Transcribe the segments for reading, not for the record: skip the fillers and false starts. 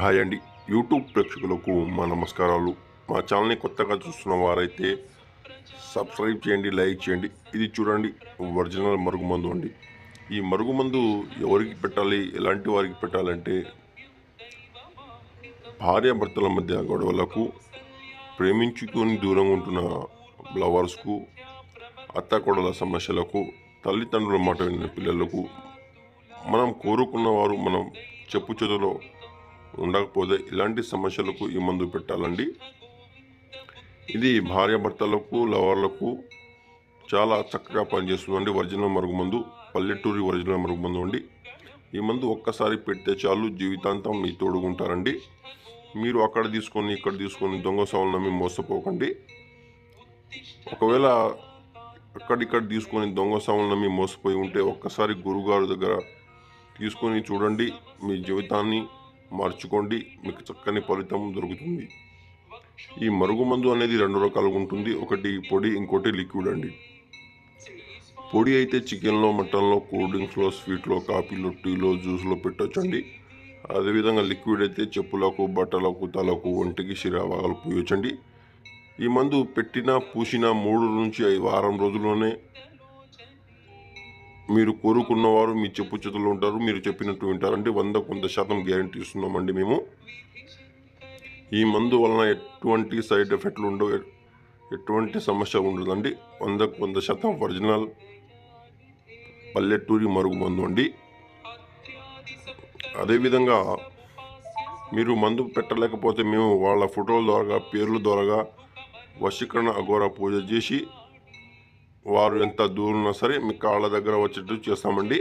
Hi అండి. YouTube ప్రేక్షకులకు మా నమస్కారాలు. మా ఛానల్ని కొత్తగా చూస్తున్న వారైతే సబ్స్క్రైబ్ చేయండి, లైక్ చేయండి. ఇది చూడండి, ఒరిజినల్ మరుగుమందు అండి. ఈ మరుగుమందు ఎవరికి పెట్టాలి, ఎలాంటి వారికి పెట్టాలంటే భార్యాభర్తల మధ్య గొడవలకు, ప్రేమించుకొని దూరంగా ఉంటున్న లవర్స్కు, అత్తాకోడల సమస్యలకు, తల్లిదండ్రుల మాట విన్న పిల్లలకు, మనం కోరుకున్న వారు మనం చెప్పు చేతులో ఉండకపోతే ఇలాంటి సమస్యలకు ఈ మందు పెట్టాలండి. ఇది భార్యాభర్తలకు, లవర్లకు చాలా చక్కగా పనిచేస్తుందండి. ఒరిజినల్ మరుగుమందు, పల్లెటూరి ఒరిజినల్ మరుగుమందు అండి. ఈ మందు ఒక్కసారి పెడితే చాలు, జీవితాంతం మీ తోడుగుంటారండి. మీరు అక్కడ తీసుకొని ఇక్కడ తీసుకొని దొంగ సావులు నమ్మి మోసపోకండి. ఒకవేళ అక్కడిక్కడ తీసుకొని దొంగ సావులు నమ్మి మోసపోయి ఉంటే ఒక్కసారి గురుగారు దగ్గర తీసుకొని చూడండి, మీ జీవితాన్ని మార్చుకోండి, మీకు చక్కని ఫలితం దొరుకుతుంది. ఈ మరుగుమందు అనేది 2 రకాలుగా ఉంటుంది. ఒకటి పొడి, ఇంకోటి లిక్విడ్ అండి. పొడి అయితే చికెన్లో, మటన్లో, కూల్ డ్రింక్స్లో, స్వీట్లో, కాఫీలో, టీలో, జ్యూస్లో పెట్టొచ్చండి. అదేవిధంగా లిక్విడ్ అయితే చెప్పులకు, బట్టలకు, తలకు, ఒంటికి, శిరాభాగాలు పూయొచ్చండి. ఈ మందు పెట్టినా పూసిన 3 నుంచి 5 వారం రోజుల్లోనే మీరు కోరుకున్నవారు మీ చెప్పు చేతుల్లో ఉంటారు. మీరు చెప్పినట్టు వింటారండి. 100% గ్యారంటీ ఇస్తున్నామండి మేము. ఈ మందు వలన ఎటువంటి సైడ్ ఎఫెక్ట్లు ఉండవు, ఎటువంటి సమస్య ఉండదండి. 100% ఒరిజినల్ పల్లెటూరి మరుగుమందు అండి. అదేవిధంగా మీరు మందు పెట్టలేకపోతే మేము వాళ్ళ ఫోటోల ద్వారా, పేర్ల ద్వారా వశీకరణ అఘోరా పూజ చేసి వారు ఎంత దూరం ఉన్నా సరే మీ కాళ్ళ దగ్గర వచ్చేట్టు చేస్తామండి.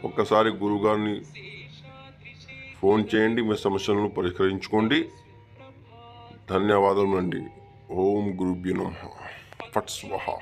ఒక్కసారి గురుగారిని ఫోన్ చేయండి, మీ సమస్యలను పరిష్కరించుకోండి. ధన్యవాదములండి. ఓం గురుభ్యో నమః. ఫట్ స్వాహా.